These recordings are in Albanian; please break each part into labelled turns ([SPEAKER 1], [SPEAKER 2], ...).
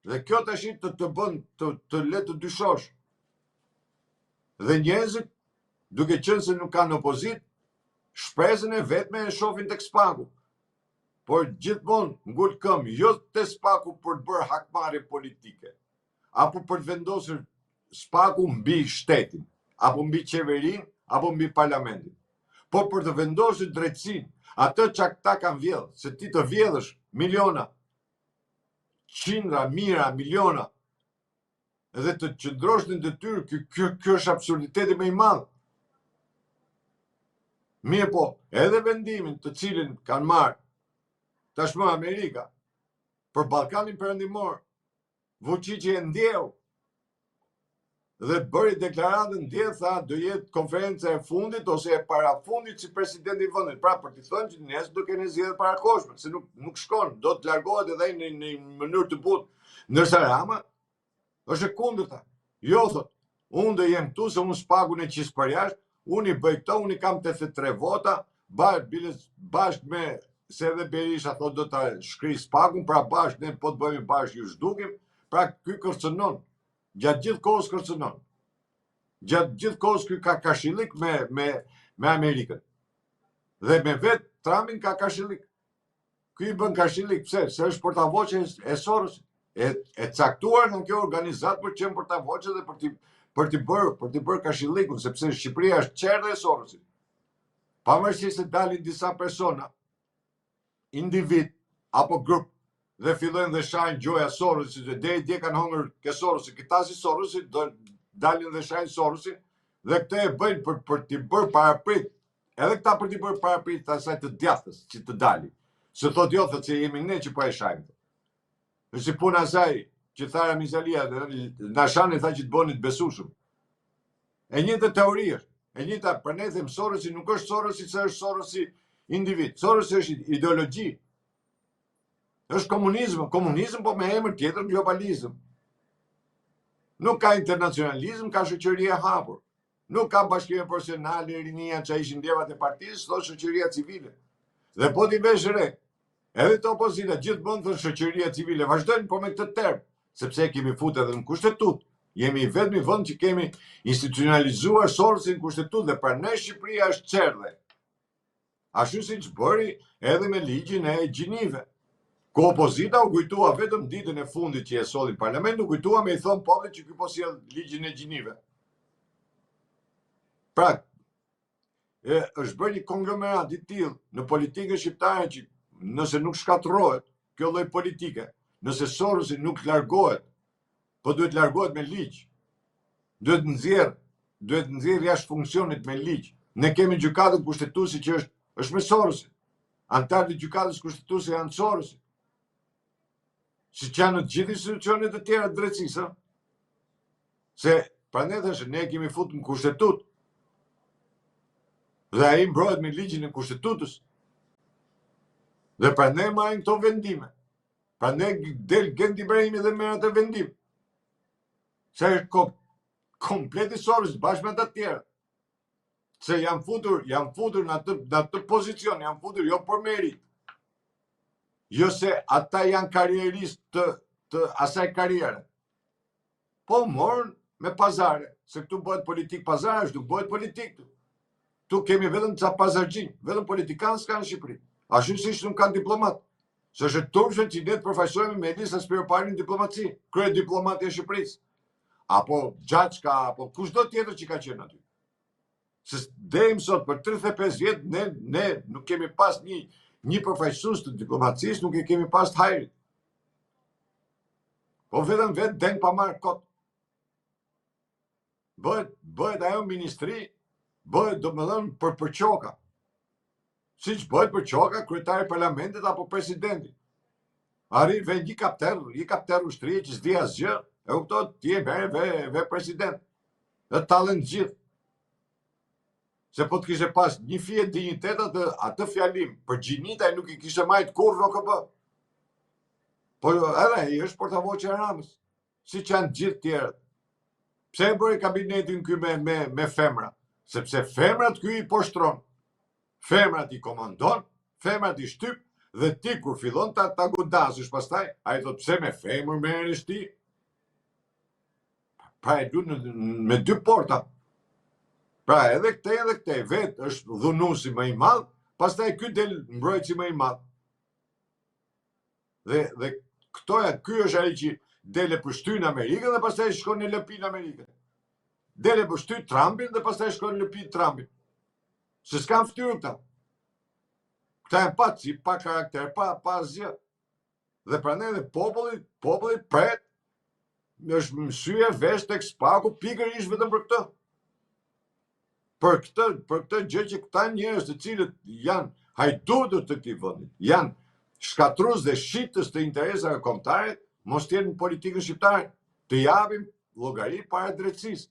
[SPEAKER 1] Dhe kjo tash të bën të le të dyshosh. Dhe njerëzit, duke qenë se nuk kanë opozit, shpresën e vetme e shohin tek Spaku. Por gjithmonë ngul këmbë, jo te Spaku për të bërë hakmarrje politike, apo për të vendosur Spaku mbi shtetin, apo mbi qeverinë, apo mbi parlamentin. Po për të vendosur drejtësinë, atë që ata kanë vjedhur, se ti të vjedhësh miliona, qindra, mijëra, miliona, edhe të qëndrosh në detyrë, kjo është absurditeti më i madh. Mirë po, edhe vendimin të cilin kanë marrë tashmë Amerika për Ballkanin Perëndimor, Vučići e ndjeu dhe bëri deklaratën ndje, tha do jetë konferenca e fundit ose e parafundit si presidenti i vendit. Pra për të thënë që njerëzit do kenë zgjedhje parakoshme, se nuk shkon, do të largohet edhe në mënyrë të butë. Ndërsa Rama është e kundërta. Jo, thot, unë do jem këtu se unë Spakun e qis për jashtë, unë i bëj këto, unë i kam 83 vota, bashkë me se edhe Berisha thot do ta shkri Spakun, pra bashkë ne po të bëjmë bashkë ju zhdukim, pra ky kërcënon. Gjatë gjithë kohës kërcënon. Gjatë gjithë kohës ky ka kashillik me Amerikën. Dhe me vetë Trumpin ka kashillik. Ky i bën kashillik pse? Se është portavoce e Sorosit. E caktuar nga kjo organizat për qenë portavoce dhe për t'i bërë kashillikun, sepse Shqipëria është qerdhe e Sorosit. Pavarësisht se dalin disa persona, individ apo grup, dhe fillojnë dhe shajnë gjoja Sorosit, dhe deri dje kanë hongër ke Sorosit, këta si Sorosit, dalin dhe shajnë Sorosin, dhe këte e bëjnë për t'i bërë paraprit, edhe këta për t'i bërë paraprit të asaj të djathës që të dali. Se thot jo, thot se jemi ne që po e shajnë. Është si puna asaj që thara Mizalia, na shani tha që të bëni të besueshëm. E njëjta teori është. E njëjta për ne them Sorosi nuk është Sorosi se është Sorosi individ. Sorosi është ideologji. Është komunizëm po me emër tjetër globalizëm. Nuk ka internacionalizëm, ka shoqëri e hapur. Nuk ka bashkime profesionale, rinia që ishin ndjevat e partisë, thot shoqëria civile. Dhe po t'i vesh re, edhe të opozita gjithmonë thon shoqëria civile, vazhdojnë po me këtë term, sepse kemi futur edhe në kushtetutë. Jemi i vetmi vend që kemi institucionalizuar Sorosin në kushtetutë dhe pra ne Shqipëria është qerdhe. Ashtu siç bëri edhe me ligjin e Gjinive. Ku opozita u kujtua vetëm ditën e fundit që e solli parlamenti, u kujtua me i thonë popullit që ky po sjell ligjin e Gjinive. Pra, është bërë një konglomerat i tillë në politikën shqiptare që nëse nuk shkatërrohet kjo lloj politike, nëse Sorosi nuk largohet, po duhet largohet me ligj. Duhet nxjerr jashtë funksionit me ligj. Ne kemi gjykatën kushtetuese që është me Sorosin. Antarët e gjykatës kushtetuese janë Sorosi. Siç janë në të gjithë institucionet e tjera të drejtësisë. Se prandaj thashë ne kemi futur në kushtetutë. Dhe ai mbrohet me ligjin e kushtetutës. Dhe prandaj marrin këto vendime. Prandaj del Gendi Ibrahimi dhe merr atë vendim. Se është kompleti Soros bashkë me të tjerë. Se janë futur në atë pozicion, janë futur jo për merit. Jo se ata janë karrieristë të asaj karriere. Po morën me pazare, se këtu bëhet politik pazare, nuk bëhet politik këtu. Tu kemi vetëm ca pazargjin, vetëm politikanë s'kanë në Shqipëri. Ashtu siç nuk kanë diplomat. Se është turpshëm që ne të përfaqësohemi me Elisa Spiroparin diplomaci, krye diplomati e Shqipërisë. Apo Gjaçka, apo kushdo tjetër që ka qenë aty. Se deri më sot për 35 vjet ne nuk kemi pas një përfaqësues të diplomacisë, nuk e kemi pas të hajrit. Po vetëm vetë den pa marrë kot. Bëhet ajo ministri, bëhet domethënë për qoka. Siç bëhet për qoka kryetari i parlamentit apo presidenti. Arrin vend një kapter ushtrie që s'di asgjë, e kupton, ti e ve president. Dhe tallen gjithë. Se po të kishe pas një fije dignitet atë fjalim, për gjinita e nuk i kishe majt kur ROKB. Po edhe ai është portavoce e Ramës, si që janë gjithë tjerët. Pse e bëri kabinetin ky me femra? Sepse femrat ky i poshtron. Femrat i komandon, femrat i shtyp, Dhe ti kur fillon ta godasësh pastaj, ai thot pse me femër merresh ti? Pra e du me dy porta. Pra edhe këte, vetë është dhunusi më i madh, pastaj ky del mbrojtësi më i madh. Dhe ky është ai që dele për shtyjnë Amerikën dhe pastaj shkon në lëpin Amerikën. Dele për shtyjnë Trumpin dhe pastaj shkon në lëpin Trumpin. Se s'kan ftyrë këta. Këta e pa si pa karakter, pa asgjë. Dhe prandaj edhe populli pret, është mësye vesh tek spaku pikërisht vetëm për këtë. Për këtë gjë që këta njerëz të cilët janë hajdutët të këtij vendi, janë shkatrues dhe shitës të interesave kombëtare, mos të jenë në politikën shqiptare, të japin llogari para drejtësisë.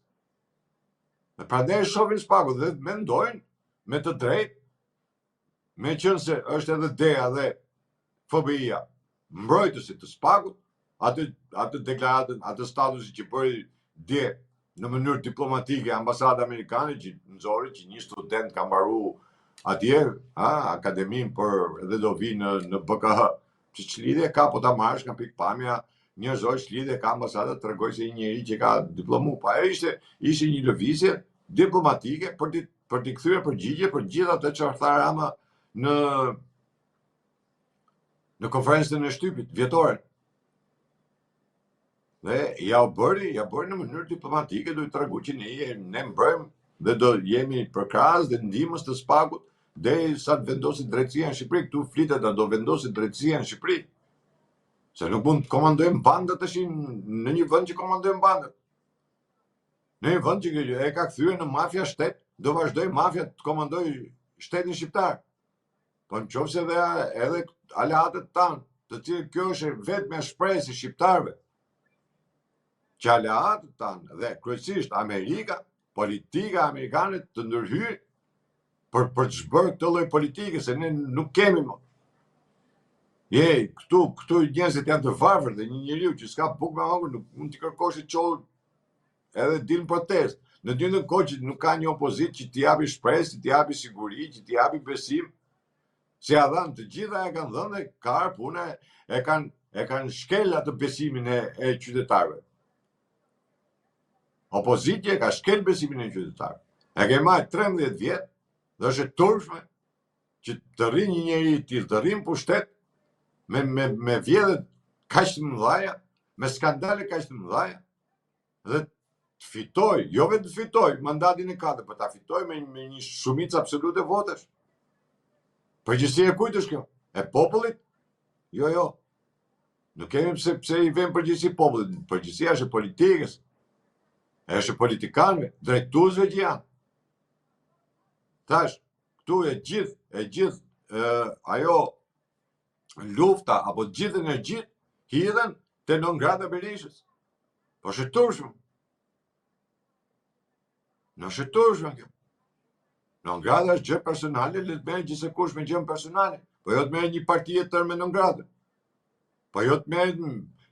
[SPEAKER 1] Dhe prandaj shohin spaku dhe mendojnë me të drejtë, me qenë se është edhe DEA dhe FBI-a mbrojtësit të spakut, atë deklaratën, atë statusin që bëri dje në mënyrë diplomatike ambasada amerikane që nxori që një student ka mbaru atje, akademinë për edhe do vi në BKH. Që ç'lidhje ka po ta marrësh nga pikpamja njerëzore, ç'lidhje ka ambasada tregoj se një njeri që ka diplomu. Pa ajo ishte një lëvizje diplomatike për t'i kthyer përgjigje për gjithë ato çfarë tha Rama në konferencën e shtypit vjetore. Dhe ja u bëri në mënyrë diplomatike, do i tregu që ne mbrojmë dhe do jemi përkrahas dhe ndihmës të spakut derisa të vendosit drejtësia në Shqipëri. Këtu flitet do vendosit drejtësia në Shqipëri. Se nuk mund të komandojmë bandat tash në një vend që komandojmë bandat. Në një vend që e ka kthyer në mafia shtet, do vazhdoj mafia të komandoj shtetin shqiptar. Po nëse edhe aleatët tanë, të cilët kjo është vetëm shpresë e shqiptarëve, që aleatët tanë dhe kryesisht Amerika, politika amerikane të ndërhyjë për të zbërë këtë lloj politike, se ne nuk kemi më. Këtu njerëzit janë të varfër dhe një njeriu që s'ka bukë me hangur nuk mund t'i kërkosh të çohë edhe dilë në protestë. Në dytën kohë që nuk ka një opozitë që t'i japi shpresë, t'i japi siguri, që t'i japi besim, se ja dhanë të gjitha e kanë dhënë dhe ka puna e kanë shkel atë besimin e qytetarëve. Opozitja ka shkel besimin e qytetarëve. E ke marrë 13 vjet dhe është e turpshme që të rrinë një njeri i tillë, të rrinë pushtet me vjedhje kaq të mëdha, me skandale kaq të mëdha dhe të fitoj, jo vetëm të fitoj mandatin e 4, por ta fitoj me një shumicë absolute votesh. Përgjegjësia e kujt është kjo? E popullit? Jo. Nuk kemi pse i vëmë përgjegjësi popullit. Përgjegjësia është e politikës. Është e politikanëve, drejtuesve që janë. Tash, këtu e gjithë ajo lufta apo gjithë energjitë hidhen te non grata Berishës. Po shëturshëm. Në shëturshëm kjo. Non grata është gjë personale, le të merr gjithsekush me gjë personale, po jo të merr një parti e tërë me non grata. Po jo të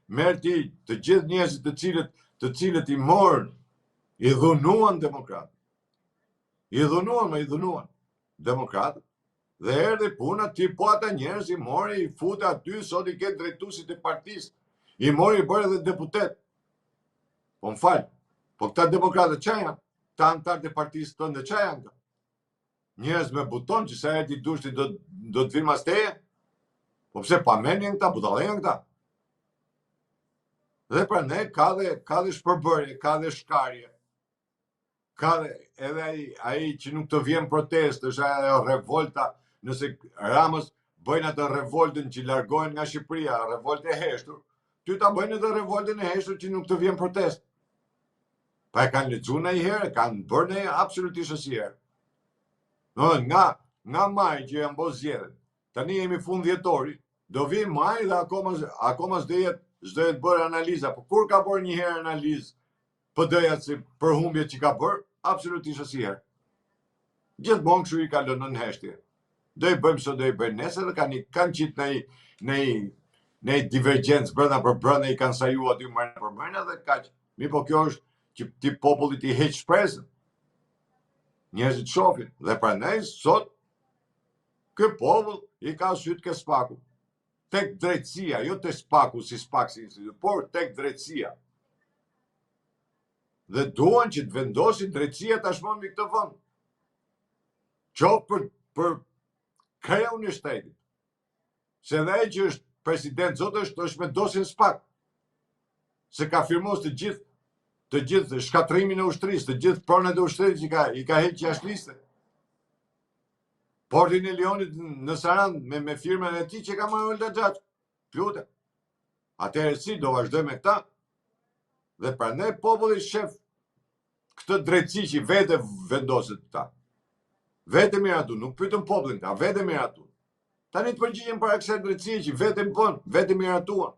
[SPEAKER 1] merr ti të gjithë njerëzit të cilët i morën, i dhunuan demokratë. I dhunuan demokratë. Dhe erdhi puna ti po ata njerëz i mori, i fute aty, sot i ketë drejtuesit e partisë. I mori i bëri edhe deputet. Po më fal. Po këta demokratë çfarë janë? Ta antarët e partisë tënde çfarë janë këta? Njerëz me buton që sa herë ti dush ti do të vinë mas teje? Po pse pa menin këta, budallën këta? Dhe prandaj ka dhe shpërbërje, ka dhe shkarje. Ka edhe ai që nuk të vjen protestë, është ajo revolta, nëse Ramës bëjnë atë revoltën që largohen nga Shqipëria, revoltë e heshtur, ty ta bëjnë edhe revoltën e heshtur që nuk të vjen protestë. Pa e kanë lexuar ndonjëherë, kanë bërë ndonjë absolutisht asnjëherë. Nga maj që janë bërë zgjedhjet, tani jemi fund dhjetori, do vi maj dhe akoma s'do jetë bërë analiza, por kur ka bërë një herë analizë PD-ja si për humbjet që ka bërë? Absolutisht asnjëherë. Gjithmonë kështu i kalon në heshtje. Do i bëjmë sot, do i bëjmë nesër, dhe kanë qitë në divergjencë brenda për brenda, i kanë saju aty mërëna për mërëna dhe kaq. Mi po kjo është që ti popullit i heq shpresën. Njerëzit shohin dhe prandaj sot Ky popull i ka syt ke spaku. Tek drejtësia, jo te spaku si spak si institut, por tek drejtësia. Dhe duan që të vendosin drejtësia tashmon në këtë vend. Qoftë për kreun e shtetit. Se dhe ai që është president zot është me dosin spak. Se ka firmos të gjithë shkatrimin e ushtrisë, të gjithë pronat e ushtrisë i ka heqë jashtë liste. Portin e Lionit në Sarand me firmën e tij që ka marrë Olda Xhaçi. Lutem. Atëherë si do vazhdoj me këta? Dhe prandaj populli shef këtë drejtësi që vete vendoset këta. Vete miratu, nuk pyetën popullin, ka vete miratu. Tani të përgjigjen para kësaj drejtësie që vete bën, vete miratuan.